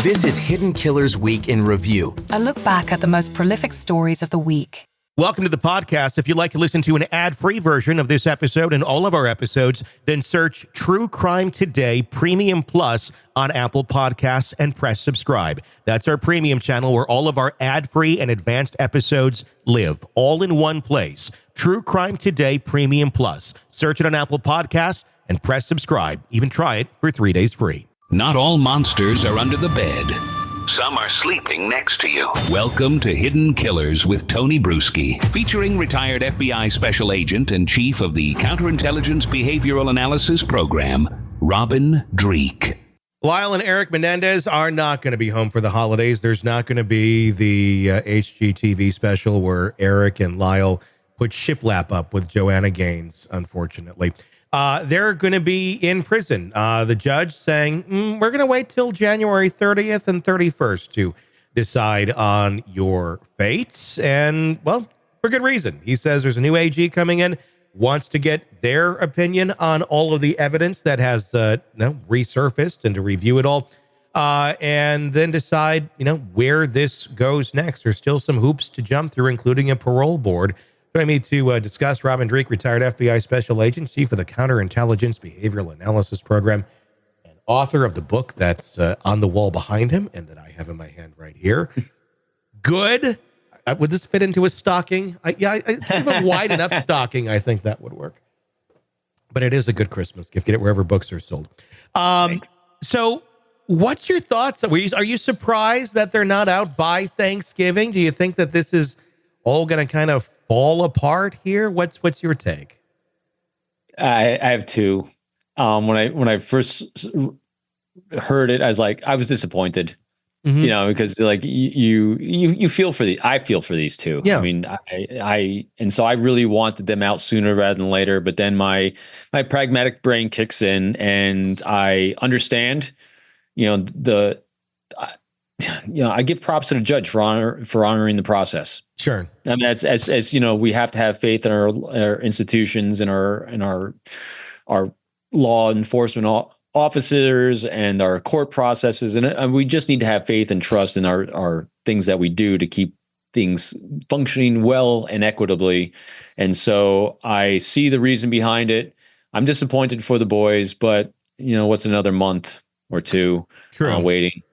This is Hidden Killers Week in Review. A look back at the most prolific stories of the week. Welcome to the podcast. If you'd like to listen to an ad-free version of this episode and all of our episodes, then search True Crime Today Premium Plus on Apple Podcasts and press subscribe. That's our premium channel where all of our ad-free and advanced episodes live, all in one place. True Crime Today Premium Plus. Search it on Apple Podcasts and press subscribe. Even try it for 3 days free. Not all monsters are under the bed. Some are sleeping next to you. Welcome to Hidden Killers with Tony Brueski, featuring retired FBI Special Agent and Chief of the Counterintelligence Behavioral Analysis Program, Robin Dreeke. Lyle and Eric Menendez are not going to be home for the holidays. There's not going to be the HGTV special where Eric and Lyle put shiplap up with Joanna Gaines, unfortunately. They're going to be in prison. The judge saying, we're going to wait till January 30th and 31st to decide on your fates. And, well, for good reason. He says there's a new AG coming in, wants to get their opinion on all of the evidence that has resurfaced and to review it all and then decide, where this goes next. There's still some hoops to jump through, including a parole board. Joining me to discuss, Robin Dreeke, retired FBI Special Agent, Chief of the Counterintelligence Behavioral Analysis Program, and author of the book that's on the wall behind him and that I have in my hand right here. Good. Would this fit into a stocking? I have a wide enough stocking. I think that would work. But it is a good Christmas gift. Get it wherever books are sold. So what's your thoughts? Are you surprised that they're not out by Thanksgiving? Do you think that this is all going to kind of fall apart here? What's your take? I have two. When I first heard it, I was disappointed. Mm-hmm. Because like you feel for I feel for these two. Yeah. I mean, and so I really wanted them out sooner rather than later. But then my pragmatic brain kicks in, and I understand. I give props to the judge for honoring the process. Sure. I mean, as we have to have faith in our institutions and our law enforcement officers and our court processes, and we just need to have faith and trust in our things that we do to keep things functioning well and equitably. And so I see the reason behind it. I'm disappointed for the boys, but what's another month or two waiting?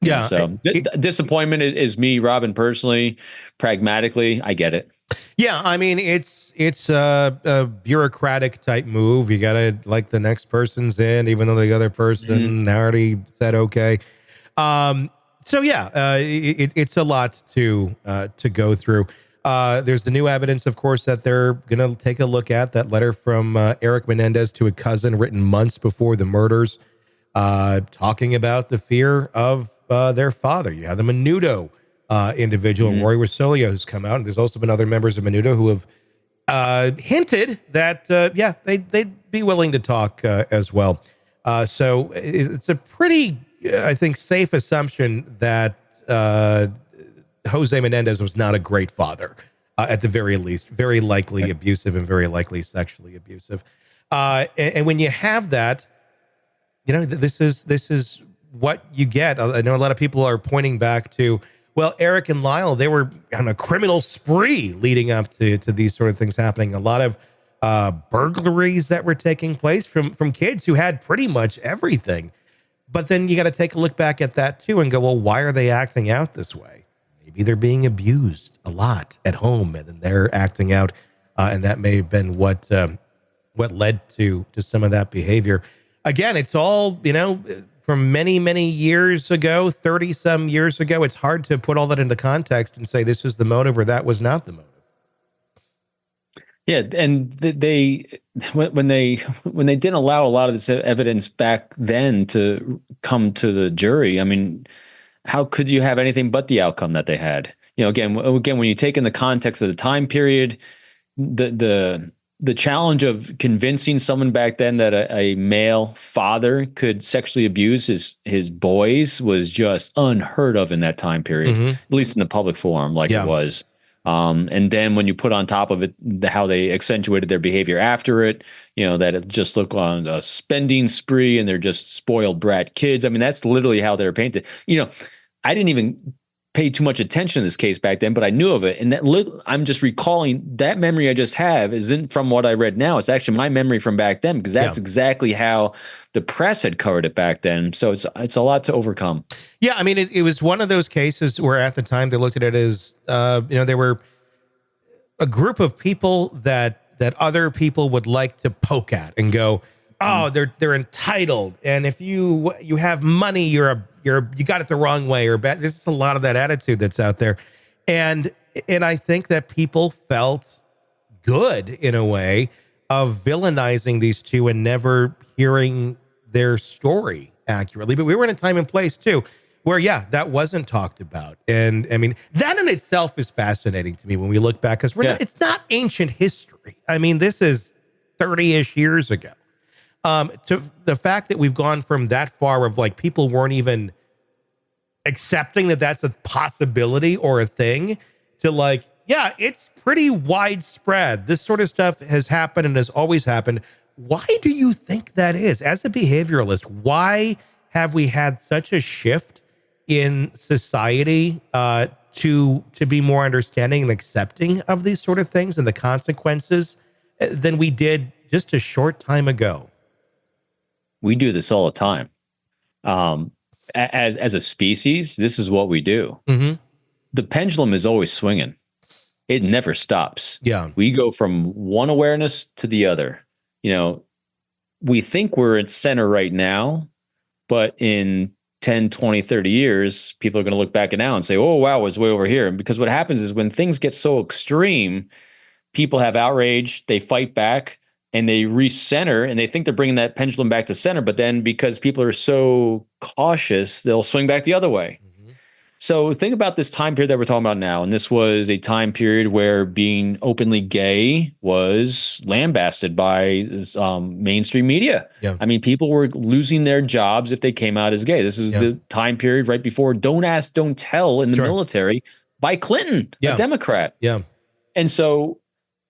Yeah. So disappointment is me, Robin, personally. Pragmatically, I get it. Yeah, I mean, it's a bureaucratic type move. You got to like the next person's in, even though the other person already said okay. So yeah, it's a lot to go through. There's the new evidence, of course, that they're going to take a look at. That letter from Eric Menendez to a cousin written months before the murders, talking about the fear of their father. You have the Menudo individual, Roy Rosilio, who's come out, and there's also been other members of Menudo who have hinted that they'd be willing to talk as well. So it's a pretty, I think, safe assumption that Jose Menendez was not a great father, at the very least, very likely abusive and very likely sexually abusive. And when you have that, this is what you get. I know a lot of people are pointing back to, well, Eric and Lyle, they were on a criminal spree leading up to these sort of things happening. A lot of burglaries that were taking place from kids who had pretty much everything. But then you got to take a look back at that too and go, well, why are they acting out this way? Maybe they're being abused a lot at home, and then they're acting out, and that may have been what led to some of that behavior. Again, it's all, from many, many years ago, 30 some years ago. It's hard to put all that into context and say this is the motive or that was not the motive. Yeah, and when they didn't allow a lot of this evidence back then to come to the jury, I mean, how could you have anything but the outcome that they had? Again, when you take in the context of the time period, the challenge of convincing someone back then that a male father could sexually abuse his boys was just unheard of in that time period, at least in the public forum, it was. And then when you put on top of it how they accentuated their behavior after it, that it just looked on a spending spree and they're just spoiled brat kids. I mean, that's literally how they're painted. I didn't even pay too much attention to this case back then, but I knew of it. And I'm just recalling that memory I just have isn't from what I read now. It's actually my memory from back then, because that's exactly how the press had covered it back then. So it's a lot to overcome. Yeah. I mean, it was one of those cases where at the time they looked at it as, they were a group of people that other people would like to poke at and go, oh, they're entitled. And if you have money, you got it the wrong way or bad. There's just a lot of that attitude that's out there. And I think that people felt good in a way of villainizing these two and never hearing their story accurately. But we were in a time and place too, where that wasn't talked about. And I mean, that in itself is fascinating to me when we look back, because it's not ancient history. I mean, this is 30-ish years ago. To the fact that we've gone from that far of like people weren't even accepting that that's a possibility or a thing to like, it's pretty widespread. This sort of stuff has happened and has always happened. Why do you think that is? As a behavioralist, why have we had such a shift in society to be more understanding and accepting of these sort of things and the consequences than we did just a short time ago? We do this all the time. As a species, this is what we do. Mm-hmm. The pendulum is always swinging. It never stops. Yeah. We go from one awareness to the other. We think we're at center right now, but in 10, 20, 30 years, people are going to look back at now and say, oh, wow, it was way over here. Because what happens is when things get so extreme, people have outrage, they fight back, and they recenter, and they think they're bringing that pendulum back to center. But then because people are so cautious, they'll swing back the other way. Mm-hmm. So think about this time period that we're talking about now. And this was a time period where being openly gay was lambasted by mainstream media. Yeah. I mean, people were losing their jobs if they came out as gay. This is the time period right before Don't Ask, Don't Tell in the military by Clinton, a Democrat. Yeah. And so,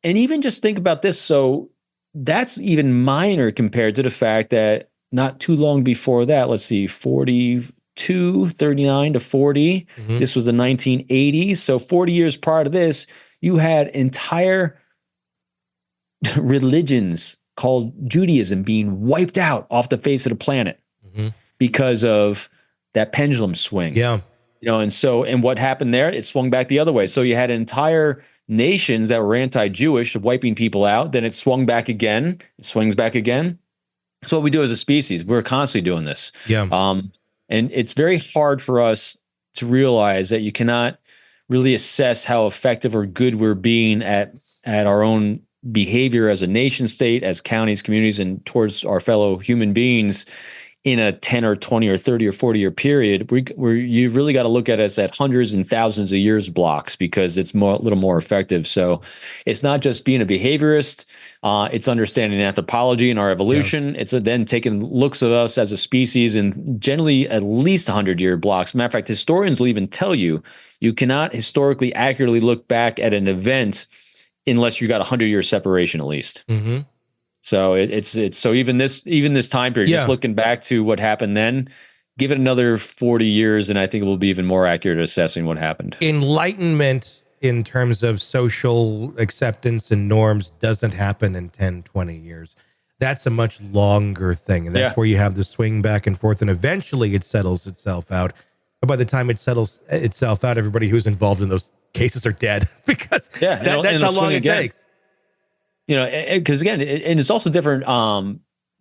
and even just think about this. So, that's even minor compared to the fact that not too long before that, let's see, 39 to 40. Mm-hmm. This was the 1980s. So 40 years prior to this, you had entire religions called Judaism being wiped out off the face of the planet because of that pendulum swing. Yeah. And what happened there? It swung back the other way. So you had entire nations that were anti-Jewish wiping people out. Then it swung back again. It swings back again. So what we do as a species, we're constantly doing this. Yeah. And it's very hard for us to realize that you cannot really assess how effective or good we're being at our own behavior as a nation state, as counties, communities, and towards our fellow human beings in a 10 or 20 or 30 or 40 year period. You really got to look at us at hundreds and thousands of years blocks, because it's a little more effective. So it's not just being a behaviorist, it's understanding anthropology and our evolution. Yeah. It's then taking looks at us as a species in generally at least 100-year blocks. Matter of fact, historians will even tell you cannot historically accurately look back at an event unless you got 100-year separation at least. Mm-hmm. So it's so even this time period, just looking back to what happened then, give it another 40 years, and I think it will be even more accurate at assessing what happened. Enlightenment in terms of social acceptance and norms doesn't happen in 10, 20 years. That's a much longer thing. And that's where you have the swing back and forth, and eventually it settles itself out. But by the time it settles itself out, everybody who's involved in those cases are dead, because that's how long it takes. Because again, and it's also different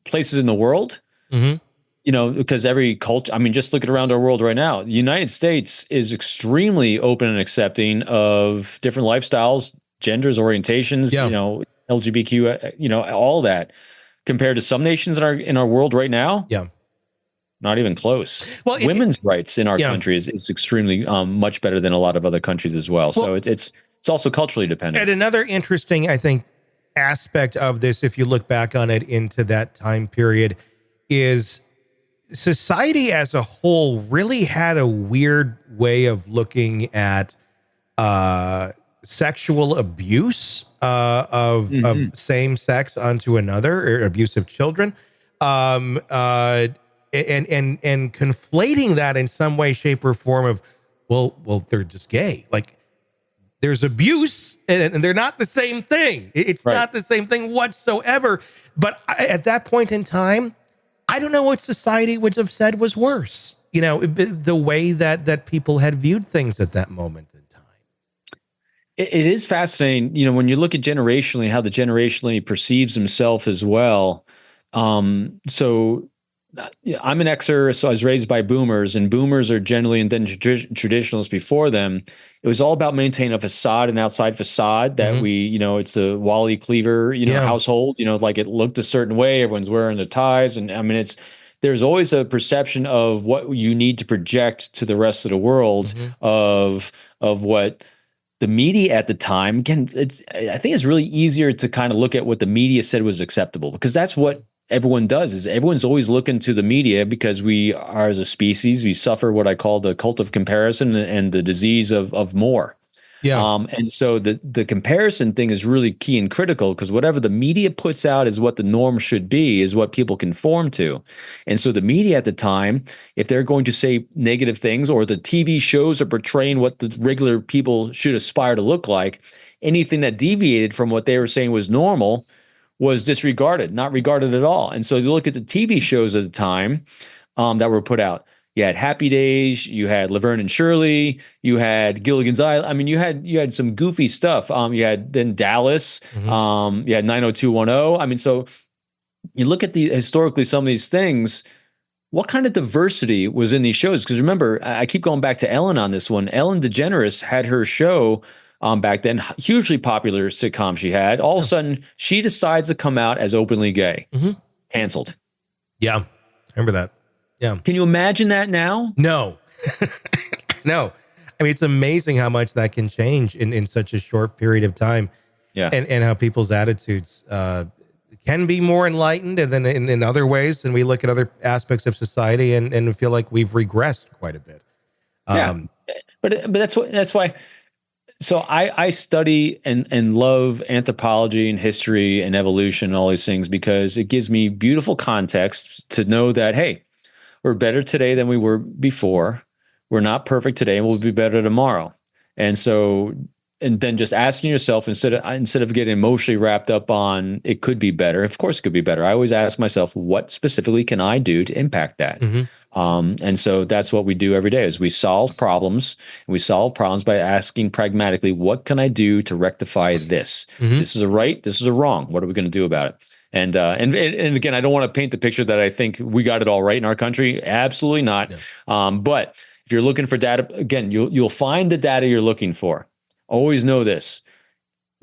places in the world, because every culture, I mean, just look at around our world right now. The United States is extremely open and accepting of different lifestyles, genders, orientations, LGBTQ, all that, compared to some nations in our world right now. Yeah. Not even close. Well, women's rights in our country is extremely much better than a lot of other countries as well. So it's also culturally dependent. And another interesting, I think, aspect of this, if you look back on it into that time period, is society as a whole really had a weird way of looking at sexual abuse of same sex onto another, or abuse of children, and conflating that in some way, shape, or form of, well, they're just gay. Like, there's abuse, and they're not the same thing. It's not the same thing whatsoever. But at that point in time, I don't know what society would have said was worse. You know, the way that people had viewed things at that moment in time. It is fascinating, you know, when you look at generationally, how the generationally perceives himself as well. So I'm an Xer, so I was raised by boomers, and boomers are generally, and then traditionalists before them. It was all about maintaining a facade, an outside facade that we, you know, it's the Wally Cleaver, you know, household, you know, like it looked a certain way. Everyone's wearing the ties. And I mean, there's always a perception of what you need to project to the rest of the world of what the media at the time. Again, I think it's really easier to kind of look at what the media said was acceptable, because that's what everyone does. Is everyone's always looking to the media, because we are, as a species, we suffer what I call the cult of comparison and the disease of more. Yeah. And so the comparison thing is really key and critical, because whatever the media puts out is what the norm should be, is what people conform to. And so the media at the time, if they're going to say negative things, or the TV shows are portraying what the regular people should aspire to look like, anything that deviated from what they were saying was normal was disregarded, not regarded at all. And so you look at the TV shows at the time that were put out. You had Happy Days, you had Laverne and Shirley, you had Gilligan's Island. I mean, you had some goofy stuff. You had then Dallas, you had 90210. I mean, so you look at historically some of these things, what kind of diversity was in these shows? Because remember, I keep going back to Ellen on this one. Ellen DeGeneres had her show back then, hugely popular sitcom she had. All of a sudden, she decides to come out as openly gay. Canceled. Yeah, remember that. Yeah. Can you imagine that now? No. No. I mean, it's amazing how much that can change in such a short period of time. Yeah. And how people's attitudes can be more enlightened, and then in other ways, and we look at other aspects of society and feel like we've regressed quite a bit. But that's why. So I study and love anthropology and history and evolution and all these things, because it gives me beautiful context to know that, hey, we're better today than we were before. We're not perfect today, and we'll be better tomorrow. And so, and then just asking yourself, instead of getting emotionally wrapped up on it could be better. Of course it could be better. I always ask myself, what specifically can I do to impact that? And so that's what we do every day, is we solve problems, and we solve problems by asking pragmatically, what can I do to rectify this? This is a right, this is a wrong. What are we going to do about it? And again, I don't want to paint the picture that I think we got it all right in our country. Absolutely not. Yeah. But if you're looking for data, again, you'll find the data you're looking for. Always know this: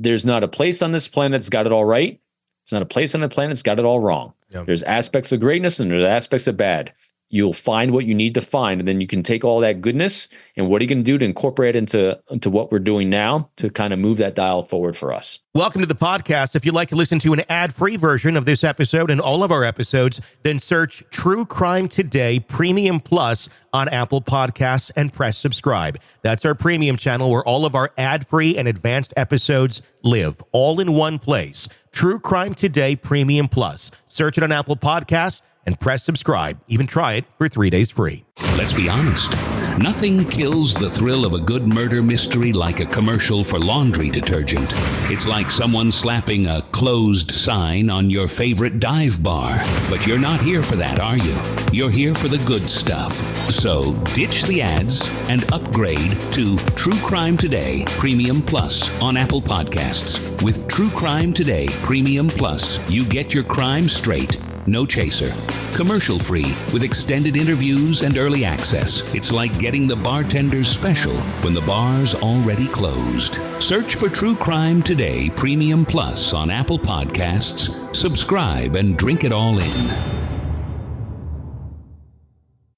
there's not a place on this planet that's got it all right. There's not a place on the planet that's got it all wrong. Yeah. There's aspects of greatness and there's aspects of bad. You'll find what you need to find, and then you can take all that goodness and what are you going to do to incorporate it into what we're doing now to kind of move that dial forward for us. Welcome to the podcast. If you'd like to listen to an ad-free version of this episode and all of our episodes, then search True Crime Today Premium Plus on Apple Podcasts and press subscribe. That's our premium channel where all of our ad-free and advanced episodes live, all in one place. True Crime Today Premium Plus. Search it on Apple Podcasts and press subscribe. Even try it for 3 days free. Let's be honest. Nothing kills the thrill of a good murder mystery like a commercial for laundry detergent. It's like someone slapping a closed sign on your favorite dive bar. But you're not here for that, are you? You're here for the good stuff. So ditch the ads and upgrade to True Crime Today Premium Plus on Apple Podcasts. With True Crime Today Premium Plus, you get your crime straight. No chaser. Commercial free with extended interviews and early access. It's like getting the bartender's special when the bar's already closed. Search for True Crime Today Premium Plus on Apple Podcasts. Subscribe and drink it all in.